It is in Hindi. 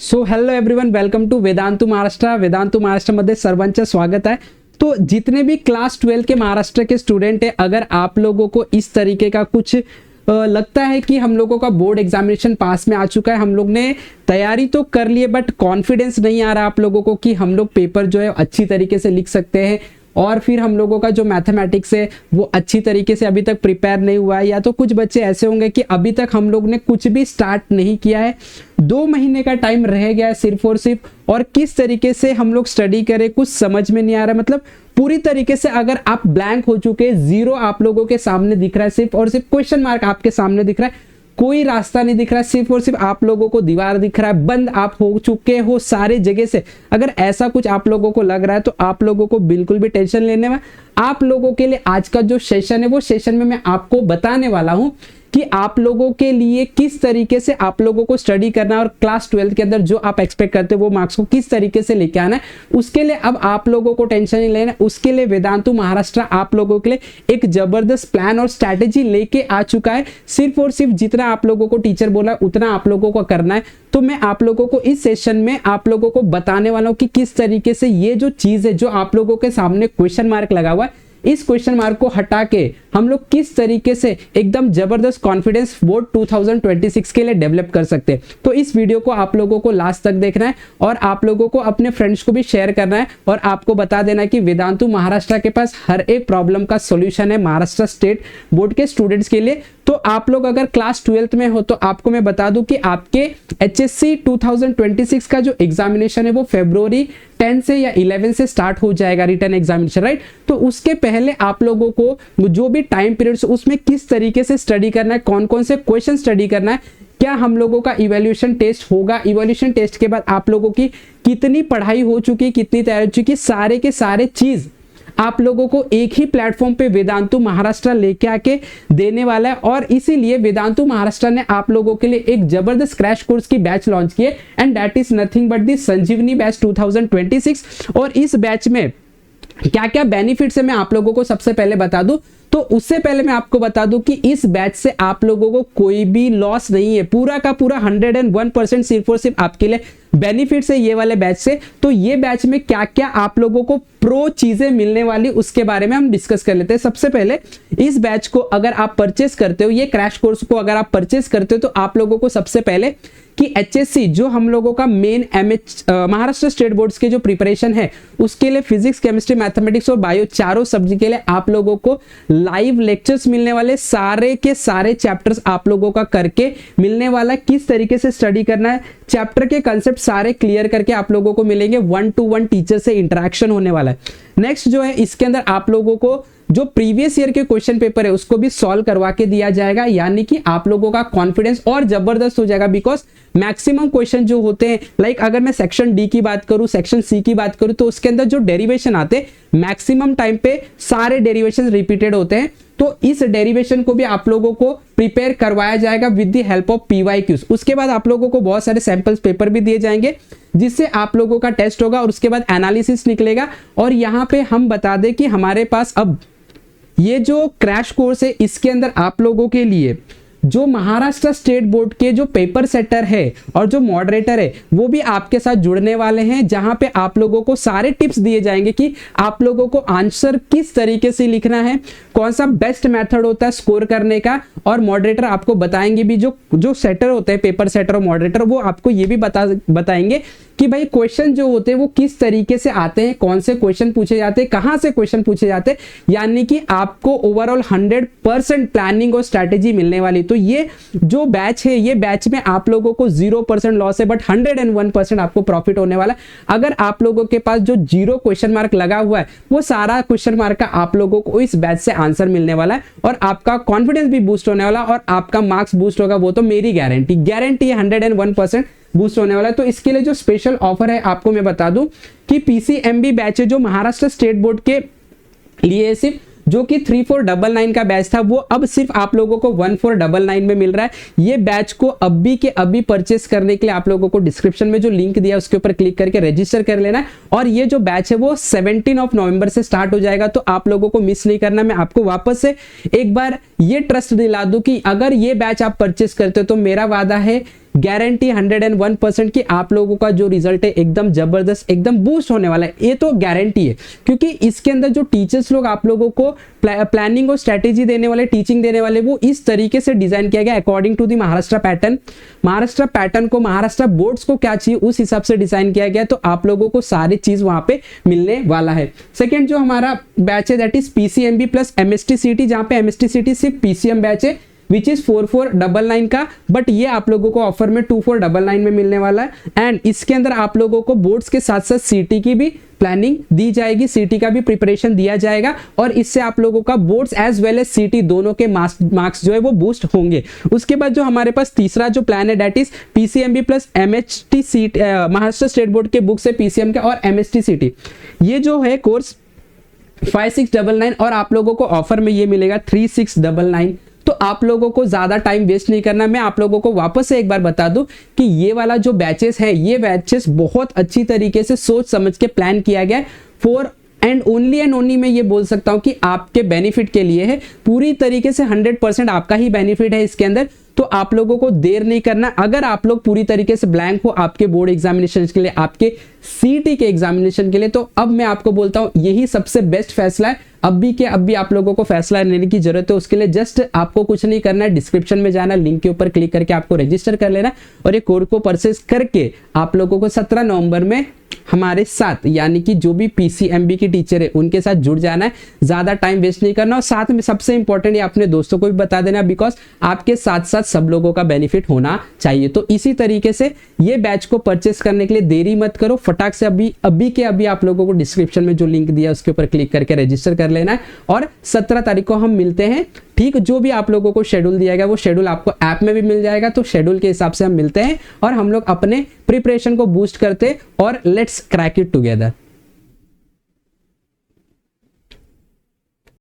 So hello everyone, welcome to Vedantu Maharashtra. Vedantu Maharashtra मध्ये सर्वांचं स्वागत है। तो जितने भी क्लास 12 के महाराष्ट्र के स्टूडेंट हैं, अगर आप लोगों को इस तरीके का कुछ लगता है कि हम लोगों का बोर्ड एग्जामिनेशन पास में आ चुका है, हम लोग ने तैयारी तो कर ली है बट कॉन्फिडेंस नहीं आ रहा आप लोगों को कि हम लोग पेपर जो है अच्छी तरीके से लिख सकते हैं, और फिर हम लोगों का जो मैथमेटिक्स है वो अच्छी तरीके से अभी तक प्रिपेयर नहीं हुआ है, या तो कुछ बच्चे ऐसे होंगे कि अभी तक हम लोग ने कुछ भी स्टार्ट नहीं किया है, 2 महीने का टाइम रह गया है सिर्फ और सिर्फ, और किस तरीके से हम लोग स्टडी करें कुछ समझ में नहीं आ रहा। मतलब पूरी तरीके से अगर आप ब्लैंक हो चुके, जीरो आप लोगों के सामने दिख रहा है, सिर्फ और सिर्फ क्वेश्चन मार्क आपके सामने दिख रहा है, कोई रास्ता नहीं दिख रहा है, सिर्फ और सिर्फ आप लोगों को दीवार दिख रहा है, बंद आप हो चुके हो सारे जगह से। अगर ऐसा कुछ आप लोगों को लग रहा है तो आप लोगों को बिल्कुल भी टेंशन लेने में, आप लोगों के लिए आज का जो सेशन है वो सेशन में मैं आपको बताने वाला हूं कि आप लोगों के लिए किस तरीके से आप लोगों को स्टडी करना है, और क्लास 12 के अंदर जो आप एक्सपेक्ट करते हो वो मार्क्स को किस तरीके से लेके आना है, उसके लिए अब आप लोगों को टेंशन नहीं लेना। उसके लिए वेदांतु महाराष्ट्र आप लोगों के लिए एक जबरदस्त प्लान और स्ट्रैटेजी लेके आ चुका है। सिर्फ और सिर्फ जितना आप लोगों को टीचर बोला उतना आप लोगों को करना है। तो मैं आप लोगों को इस सेशन में आप लोगों को बताने वाला हूं कि किस तरीके से ये जो चीज है, जो आप लोगों के सामने क्वेश्चन मार्क लगा हुआ है, इस क्वेश्चन मार्क को हटा के हम लोग किस तरीके से एकदम जबरदस्त कॉन्फिडेंस बोर्ड 2026 के लिए डेवलप कर सकते हैं। तो इस वीडियो को आप लोगों को लास्ट तक देखना है और आप लोगों को अपने फ्रेंड्स को भी शेयर करना है, और आपको बता देना है कि वेदांतु महाराष्ट्र के पास हर एक प्रॉब्लम का सॉल्यूशन है महाराष्ट्र स्टेट बोर्ड के स्टूडेंट्स के लिए। तो आप लोग अगर क्लास 12 में हो तो आपको मैं बता दूं कि आपके HSC 2026 का जो एग्जामिनेशन है वो फरवरी 10 से या 11 से स्टार्ट हो जाएगा, रिटर्न एग्जामिनेशन, राइट। तो उसके पहले आप लोगों को जो भी टाइम पीरियड उसमें किस तरीके से स्टडी करना है, कौन कौन से क्वेश्चन स्टडी करना है, क्या हम लोगों का इवैल्यूएशन टेस्ट होगा, इवैल्यूएशन टेस्ट के बाद आप लोगों की कितनी पढ़ाई हो चुकी, कितनी तैयारी हो चुकी, सारे के सारे चीज आप लोगों को एक ही प्लेटफॉर्म पे वेदांतु महाराष्ट्र लेके आके देने वाला है। और इसीलिए वेदांतु महाराष्ट्र ने आप लोगों के लिए एक जबरदस्त क्रैश कोर्स की बैच लॉन्च की है, and that is nothing but the Sanjeevani batch 2026। और इस बैच में क्या क्या बेनिफिट्स है मैं आप लोगों को सबसे पहले बता दूं। तो उससे पहले मैं आपको बता दूं कि इस बैच से आप लोगों को कोई भी लॉस नहीं है, पूरा का पूरा 101% सिर्फ और सिर्फ आपके लिए बेनिफिट्स है ये वाले बैच से। तो ये बैच में क्या क्या आप लोगों को प्रो चीजें मिलने वाली उसके बारे में हम डिस्कस कर लेते हैं। सबसे पहले इस बैच को अगर आप परचेस करते हो, ये क्रैश कोर्स को अगर आप परचेस करते हो, तो आप लोगों को सबसे पहले कि HSC जो हम लोगों का मेन महाराष्ट्र स्टेट बोर्ड्स के जो प्रिपरेशन है उसके लिए फिजिक्स, केमिस्ट्री, मैथमेटिक्स और बायो चारों सब्जेक्ट के लिए आप लोगों को लाइव लेक्चर्स मिलने वाले, सारे के सारे चैप्टर्स आप लोगों का करके मिलने वाला, किस तरीके से स्टडी करना है, चैप्टर के कंसेप्ट सारे क्लियर करके आप लोगों को मिलेंगे, 1-to-1 टीचर से इंटरेक्शन होने वाला है। नेक्स्ट जो है इसके अंदर आप लोगों को जो प्रीवियस ईयर के क्वेश्चन पेपर है उसको भी सॉल्व करवा के दिया जाएगा, यानी कि आप लोगों का कॉन्फिडेंस और जबरदस्त हो जाएगा। बिकॉज मैक्सिमम क्वेश्चन जो होते हैं, लाइक अगर मैं सेक्शन डी की बात करूं, सेक्शन सी की बात करूं, तो उसके अंदर जो डेरिवेशन आते हैं मैक्सिमम टाइम पे सारे डेरिवेशन रिपीटेड होते हैं। तो इस डेरिवेशन को भी आप लोगों को प्रिपेयर करवाया जाएगा with the help of PYQs। उसके बाद आप लोगों को बहुत सारे सैंपल्स पेपर भी दिए जाएंगे जिससे आप लोगों का टेस्ट होगा, और उसके बाद एनालिसिस निकलेगा। और यहाँ पे हम बता दें कि हमारे पास अब ये जो क्रैश कोर्स है इसके अंदर आप लोगों के लिए जो महाराष्ट्र स्टेट बोर्ड के जो पेपर सेटर है और जो मॉडरेटर है वो भी आपके साथ जुड़ने वाले हैं, जहां पे आप लोगों को सारे टिप्स दिए जाएंगे कि आप लोगों को आंसर किस तरीके से लिखना है, कौन सा बेस्ट मेथड होता है स्कोर करने का। और मॉडरेटर आपको बताएंगे भी, जो सेटर होते हैं, पेपर सेटर और मॉडरेटर, वो आपको ये भी बताएंगे कि भाई क्वेश्चन जो होते हैं वो किस तरीके से आते हैं, कौन से क्वेश्चन पूछे जाते हैं, कहां से क्वेश्चन पूछे जाते हैं, यानी कि आपको ओवरऑल 100% प्लानिंग और स्ट्रैटेजी मिलने वाली। तो ये जो बैच है, ये बैच में आप लोगों को 0% लॉस है, बट 101% आपको प्रॉफिट होने वाला है। अगर आप लोगों के पास जो 0 क्वेश्चन मार्क लगा हुआ है, वो सारा क्वेश्चन मार्क का आप लोगों को इस बैच से आंसर मिलने वाला है, और आपका कॉन्फिडेंस भी बूस्ट होने वाला, और आपका मार्क्स बूस्ट होगा, वो तो मेरी गारंटी है, 101% बूस्ट होने वाला है। तो इसके लिए जो स्पेशल ऑफर है आपको मैं बता दूं कि PCMB बैच है जो महाराष्ट्र स्टेट बोर्ड के लिए सिर्फ जो कि 3499 का बैच था, वो अब सिर्फ आप लोगों को 1499 में मिल रहा है। ये बैच को अभी के अभी परचेस करने के लिए आप लोगों को डिस्क्रिप्शन में जो लिंक दिया उसके ऊपर क्लिक करके रजिस्टर कर लेना है। और ये जो बैच है वो 17 नवंबर से स्टार्ट हो जाएगा, तो आप लोगों को मिस नहीं करना। मैं आपको वापस से एक बार ये ट्रस्ट दिला दूं कि अगर ये बैच आप परचेस करते हो तो मेरा वादा है गारंटी 101% कि आप लोगों का जो रिजल्ट है एकदम जबरदस्त, एकदम बूस्ट होने वाला है। ये तो गारंटी है, क्योंकि इसके अंदर जो टीचर्स लोग आप लोगों को प्लानिंग और स्ट्रेटेजी देने वाले, टीचिंग देने वाले, वो इस तरीके से डिजाइन किया गया according to the Maharashtra pattern. Maharashtra pattern को, महाराष्ट्र बोर्ड्स को क्या चाहिए उस हिसाब से डिजाइन किया गया, तो आप लोगों को सारी चीज वहां पे मिलने वाला है। सेकेंड जो हमारा बैच है that is PCMB plus MST सीटी, जहां पे एमएसटी सीटी सिर्फ पीसीएम बैच है विच इज 4499 का, बट ये आप लोगों को ऑफर में 2499 में मिलने वाला है। एंड इसके अंदर आप लोगों को बोर्ड्स के साथ साथ सीटी की भी प्लानिंग दी जाएगी, सीटी का भी प्रिपरेशन दिया जाएगा, और इससे आप लोगों का बोर्ड्स एज वेल एज सीटी दोनों के मार्क्स जो है वो बूस्ट होंगे। उसके बाद जो हमारे पास तीसरा जो प्लान है that is PCMB plus MHT सीटी, महाराष्ट्र स्टेट बोर्ड के बुक से पीसीएम के और एमएचटी सीटी, ये जो है कोर्स 5699 और आप लोगों को ऑफर में ये मिलेगा 3699। तो आप लोगों को ज्यादा टाइम वेस्ट नहीं करना। मैं आप लोगों को वापस से एक बार बता दूं कि ये वाला जो बैचेस है, ये बैचेस बहुत अच्छी तरीके से सोच समझ के प्लान किया गया है फॉर एंड ओनली मैं ये बोल सकता हूं कि आपके बेनिफिट के लिए है, पूरी तरीके से 100% आपका ही बेनिफिट है इसके अंदर। तो आप लोगों को देर नहीं करना। अगर आप लोग पूरी तरीके से ब्लैंक हो आपके बोर्ड एग्जामिनेशन के लिए, आपके सीटी के एग्जामिनेशन के लिए, तो अब मैं आपको बोलता हूं यही सबसे बेस्ट फैसला है। अब भी आप लोगों को फैसला लेने की जरूरत है। उसके लिए जस्ट आपको कुछ नहीं करना है, डिस्क्रिप्शन में जाना, लिंक के ऊपर क्लिक करके आपको रजिस्टर कर लेना और ये कोड को परचेस करके आप लोगों को 17 नवंबर में हमारे साथ, यानी कि जो भी पीसीएमबी की टीचर है उनके साथ जुड़ जाना है। ज्यादा टाइम वेस्ट नहीं करना और साथ में सबसे इंपॉर्टेंट ये अपने दोस्तों को भी बता देना, बिकॉज आपके साथ साथ सब लोगों का बेनिफिट होना चाहिए। तो इसी तरीके से ये बैच को परचेस करने के लिए देरी मत करो, फटाक से अभी के अभी आप लोगों को डिस्क्रिप्शन में जो लिंक दिया उसके ऊपर क्लिक करके रजिस्टर कर लेना है और 17 तारीख को हम मिलते हैं। ठीक, जो भी आप लोगों को शेड्यूल दिया गया वो शेड्यूल आपको ऐप में भी मिल जाएगा, तो शेड्यूल के हिसाब से हम मिलते हैं और हम लोग अपने प्रिपरेशन को बूस्ट करते और लेट्स क्रैक इट टुगेदर।